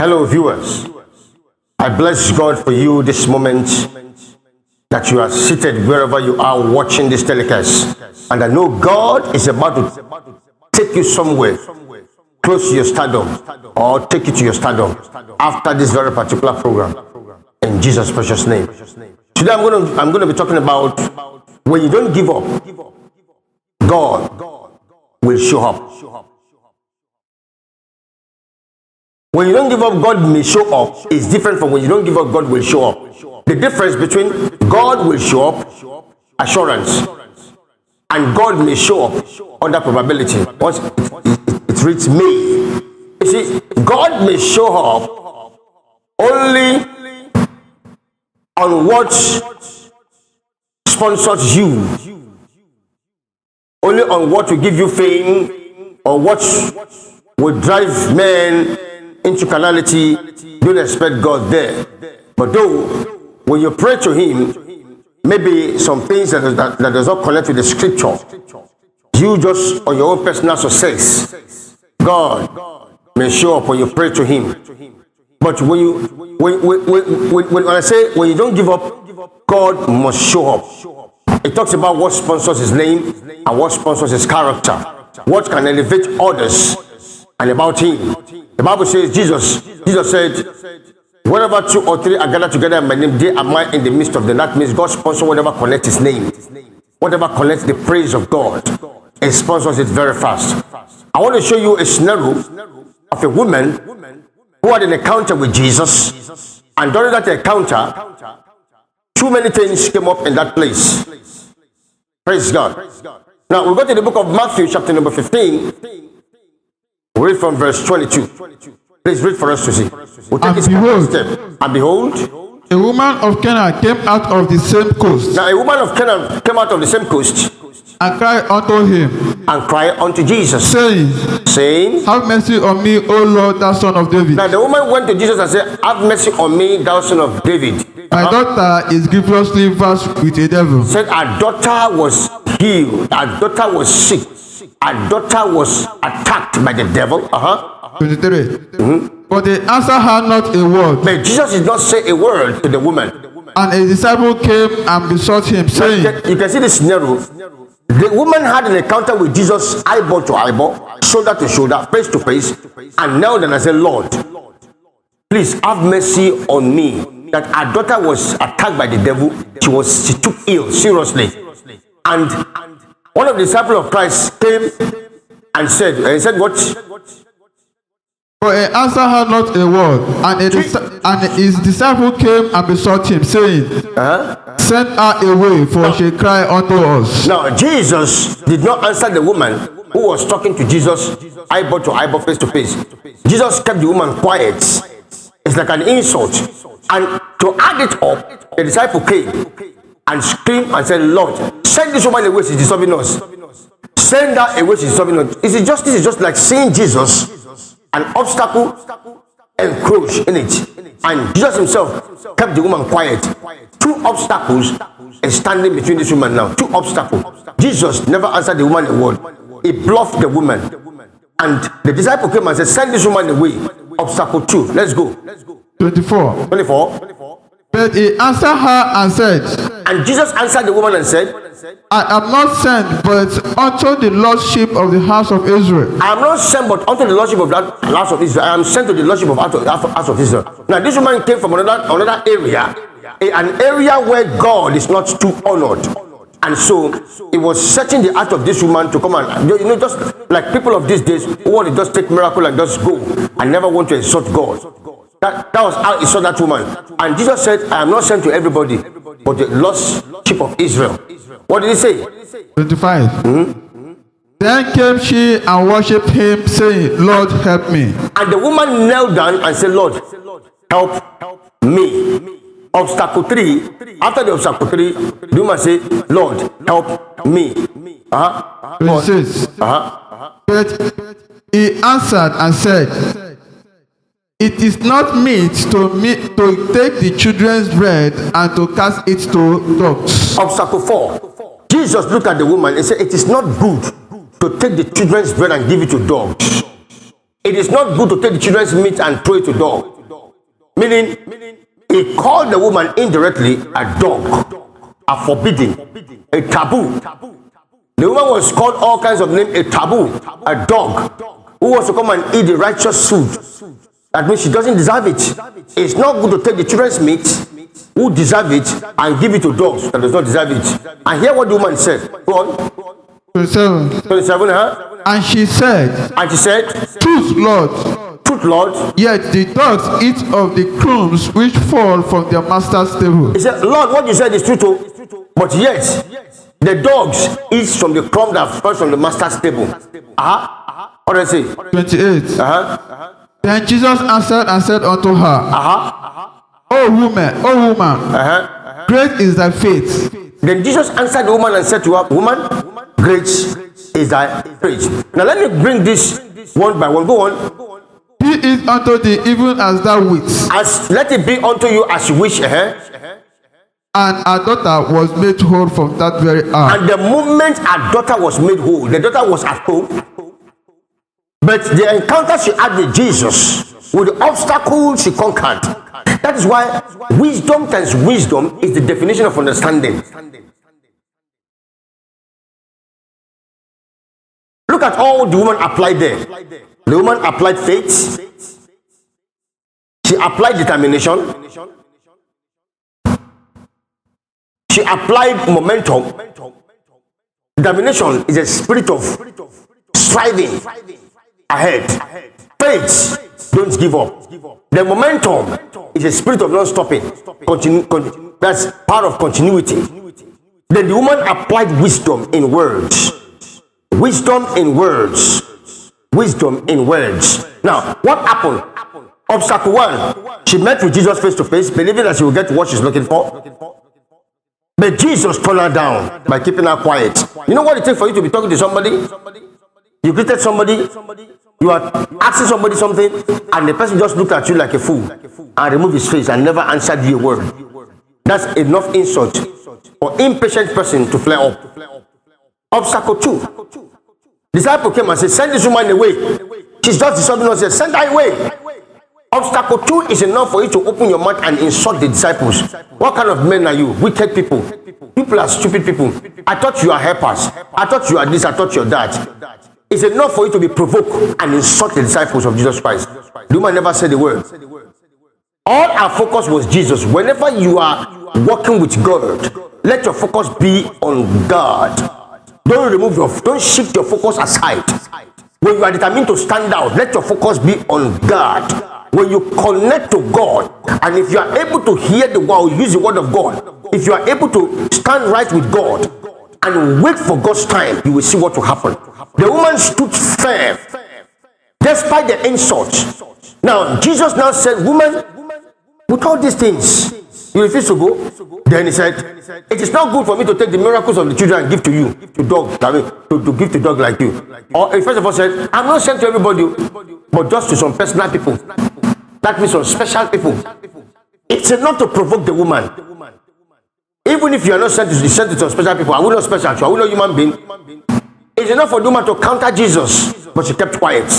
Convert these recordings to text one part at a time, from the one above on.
Hello, viewers. I bless God for you this moment that you are seated wherever you are watching this telecast. And I know God is about to take you somewhere close to your stardom or take you to your stardom after this very particular program. In Jesus' precious name. Today I'm going to be talking about when you don't give up, God will show up. When you don't give up, God may show up. It's different from when you don't give up, God will show up. The difference between God will show up, assurance, and God may show up under probability. Once it reads me. You see, God may show up only on what sponsors you, only on what will give you fame, or what will drive men into carnality. Don't expect God there. But though, when you pray to Him, maybe some things that does not connect with the scripture, you just on your own personal success, God may show up when you pray to Him. But when I say when you don't give up, God must show up. It talks about what sponsors His name and what sponsors His character, what can elevate others, and about Him. The Bible says Jesus said, wherever 2 or 3 are gathered together in my name, they am I in the midst of them. That means God sponsors whatever connects His name, whatever connects the praise of God, He sponsors it very fast. I want to show you a scenario of a woman who had an encounter with Jesus, and during that encounter, too many things came up in that place. Praise God. Now we go to the book of Matthew, chapter number 15. We read from verse 22. Please read for us to see. We'll take this step. And behold, a woman of Canaan came out of the same coast. Now a woman of Canaan came out of the same coast and cried unto him, and cried unto Jesus, saying, Have mercy on me, O Lord, thou son of David. Now the woman went to Jesus and said, Have mercy on me, thou son of David. My daughter is grievously vexed with a devil. Said her daughter was healed, her daughter was sick, her daughter was attacked by the devil. 23. But they answered her not a word. But Jesus did not say a word to the woman. And a disciple came and besought him, saying, You can see the scenario. The woman had an encounter with Jesus, eyeball to eyeball, shoulder to shoulder, face to face, and knelt and I said, Lord, please have mercy on me. That her daughter was attacked by the devil. She took ill seriously. And one of the disciples of Christ came and said, what? For he answered her not a word, and his disciple came and besought him, saying, Send her away, for she cried unto us. Now Jesus did not answer the woman who was talking to Jesus, eyeball to eyeball, face to face. Jesus kept the woman quiet. It's like an insult. And to add it up, the disciple came and screamed and said, Lord, send this woman away, she's disturbing us. Send her away, she's disturbing us. This is just like seeing Jesus, an obstacle encroach in it. And Jesus himself kept the woman quiet. 2 obstacles are standing between this woman now. 2 obstacles. Jesus never answered the woman a word. He bluffed the woman. And the disciple came and said, Send this woman away. Obstacle 2. Let's go. 24. But he answered her and said, and Jesus answered the woman and said, I am not sent but unto the lordship of the house of Israel. I am not sent but unto the lordship of that house of Israel. I am sent to the lordship of house of Israel. Now this woman came from another area, an area where God is not too honored. And so it was searching the heart of this woman to come and, just like people of these days who want to just take miracle and just go and never want to insult God. That was how he saw that woman. And Jesus said, I am not sent to everybody, but the lordship of Israel. What did he say? 25. Then came she and worshipped him, saying, Lord, help me. And the woman knelt down and said, Lord, help me. Obstacle 3. After the obstacle 3, the woman said, Lord, help me. 26. But he answered and said, It is not meet to take the children's bread and to cast it to dogs. Obstacle 4. Jesus looked at the woman and said, It is not good to take the children's bread and give it to dogs. It is not good to take the children's meat and throw it to dogs. Meaning, he called the woman indirectly a dog, a forbidden, a taboo. The woman was called all kinds of names, a taboo, a dog, who was to come and eat the righteous food. That means she doesn't deserve it. It's not good to take the children's meat, who deserve it, and give it to dogs that does not deserve it. And hear what the woman said. Go on. 27, huh? And she said, Truth, Lord. Truth, Lord. Yet the dogs eat of the crumbs which fall from their master's table. He said, Lord, what you said is true too. But yet, the dogs eat from the crumb that falls from the master's table. What does it say? 28. Then Jesus answered and said unto her, O woman, great is thy faith. Then Jesus answered the woman and said to her, Woman, great is thy faith. Now let me bring this one by one. Go on. Be it unto thee even as thou wilt. Let it be unto you as you wish. And her daughter was made whole from that very hour. And the moment her daughter was made whole, the daughter was at home. But the encounter she had with Jesus, with the obstacle she conquered. That is why wisdom times wisdom is the definition of understanding. Look at all the woman applied there. The woman applied faith. She applied determination. She applied momentum. Determination is a spirit of striving ahead. Faith, don't give up. The momentum is a spirit of not stopping. That's part of continuity. Then the woman applied wisdom in words. Wisdom in words. Wisdom in words. Now, what happened? Obstacle one, she met with Jesus face to face, believing that she will get what she's looking for. But Jesus turned her down by keeping her quiet. You know what it takes for you to be talking to somebody? You greeted somebody, you are asking somebody something, and the person just looked at you like a fool and removed his face and never answered you a word. That's enough insult for impatient person to flare up. Obstacle two, disciple came and said, send this woman away. She's just disturbing us here. Send her away. Obstacle two is enough for you to open your mouth and insult the disciples. What kind of men are you? Wicked people. People are stupid people. I thought you are helpers. I thought you are this. I thought you are that. It's enough for you to be provoked and insult the disciples of Jesus Christ. The woman never said a word. All our focus was Jesus. Whenever you are working with God, let your focus be on God. Don't shift your focus aside. When you are determined to stand out, let your focus be on God. When you connect to God, and if you are able to hear the word, use the word of God, if you are able to stand right with God and wait for God's time, you will see what will happen. The woman stood firm despite the insults. Now, Jesus now said, woman, with all these things, you refuse to go? Then he said, it is not good for me to take the miracles of the children and give to you, to dog, to give to dog like you. Or he first of all said, I'm not sent to everybody, but just to some personal people. That means some special people. It's enough to provoke the woman. Even if you are not sent to some special people, are we not special? Are we not human being? It's enough for the woman to counter Jesus, but she kept quiet.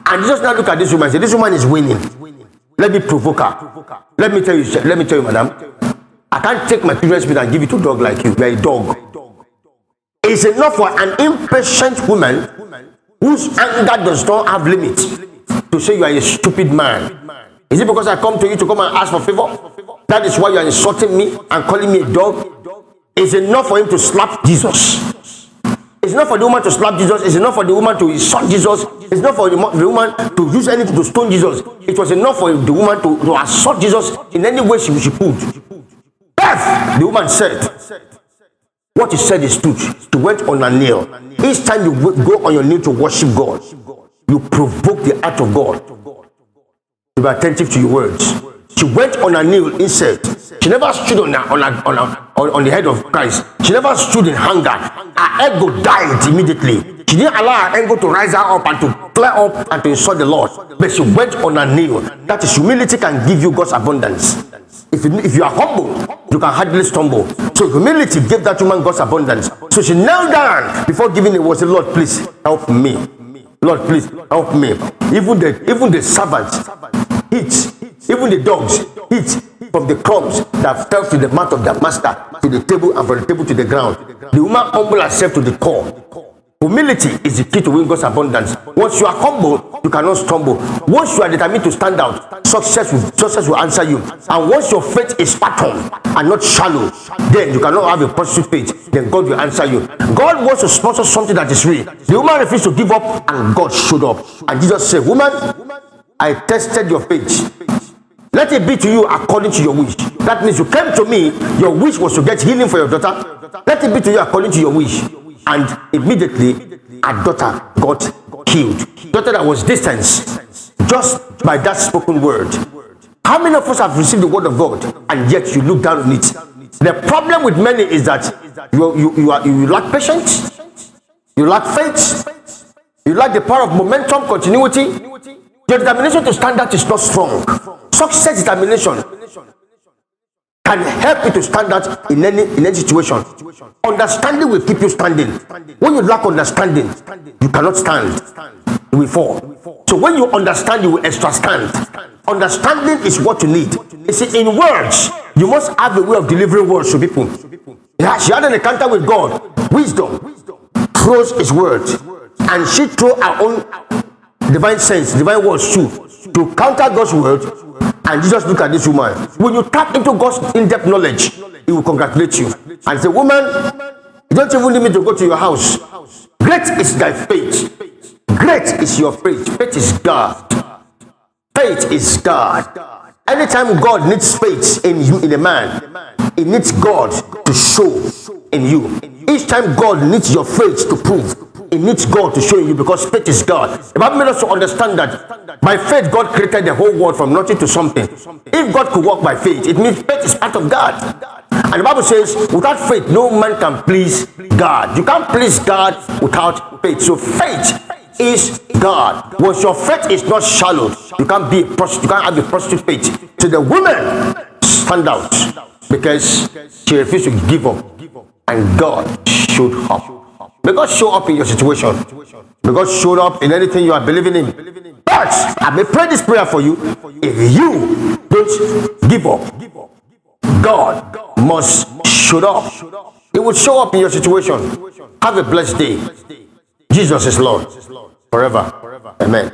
And Jesus now look at this woman and say, this woman is winning. Let me provoke her. Let me tell you, madam, I can't take my children's meat and give it to a dog like you. You are a dog. It's enough for an impatient woman whose anger does not have limit to say you are a stupid man. Is it because I come to you to come and ask for favor? That is why you are insulting me and calling me a dog? It's enough for him to slap Jesus. It's enough for the woman to slap Jesus. It's enough for the woman to insult Jesus. It's enough for the woman to use anything to stone Jesus. It was enough for the woman to assault Jesus in any way she could. Death, the woman said. What he said is truth. She went on her knee. Each time you go on your knee to worship God, you provoke the act of God. To be attentive to your words. She went on her knee instead. She never stood on the head of Christ. She never stood in hunger. Her ego died immediately. She didn't allow her ego to rise her up and to flare up and to insult the Lord. But she went on her knee. That is, humility can give you God's abundance. If you are humble, you can hardly stumble. So humility gave that woman God's abundance. So she knelt down before giving it. Was the Lord, please help me. Lord, please help me. Even the servant eats Even the dogs eat from the crumbs that fell to the mat of their master, to the table, and from the table to the ground. The woman humbled herself to the core. Humility is the key to win God's abundance. Once you are humble, you cannot stumble. Once you are determined to stand out, success will answer you. And once your faith is fathom and not shallow, then you cannot have a positive faith. Then God will answer you. God wants to sponsor something that is real. The woman refused to give up, and God showed up. And Jesus said, "Woman, I tested your faith. Let it be to you according to your wish." That means you came to me, your wish was to get healing for your daughter. Let it be to you according to your wish. And immediately, our daughter got healed. Daughter that was distanced just by that spoken word. How many of us have received the word of God and yet you look down on it? The problem with many is that you lack patience, you lack faith, you lack the power of momentum, continuity. Your determination to stand out is not strong. Success determination can help you to stand out in any situation. Understanding will keep you standing. When you lack understanding, you cannot stand. You will fall. So when you understand, you will extra stand. Understanding is what you need. You see, in words, you must have a way of delivering words to people. Yeah, she had an encounter with God. Wisdom throws his words, and she threw her own divine sense, divine words too, to counter God's word. And Jesus looked at this woman. When you tap into God's in-depth knowledge, He will congratulate you and say, "Woman, you don't even need me to go to your house. Great is thy faith. Great is your faith." Faith is God. Faith is God. Anytime God needs faith in you, in a man, He needs God to show in you. Each time God needs your faith to prove, He needs God to show you, because faith is God. The Bible made us to understand that by faith God created the whole world from nothing to something. If God could walk by faith, it means faith is part of God. And the Bible says, without faith, no man can please God. You can't please God without faith. So faith is God. Once your faith is not shallow, you can't be a prostitute. You can't have a prostitute faith. So the woman stand out because she refused to give up, and God showed up. May God show up in your situation. May God show up in anything you are believing in. But I may pray this prayer for you. If you don't give up, God must show up. He will show up in your situation. Have a blessed day. Jesus is Lord forever. Amen.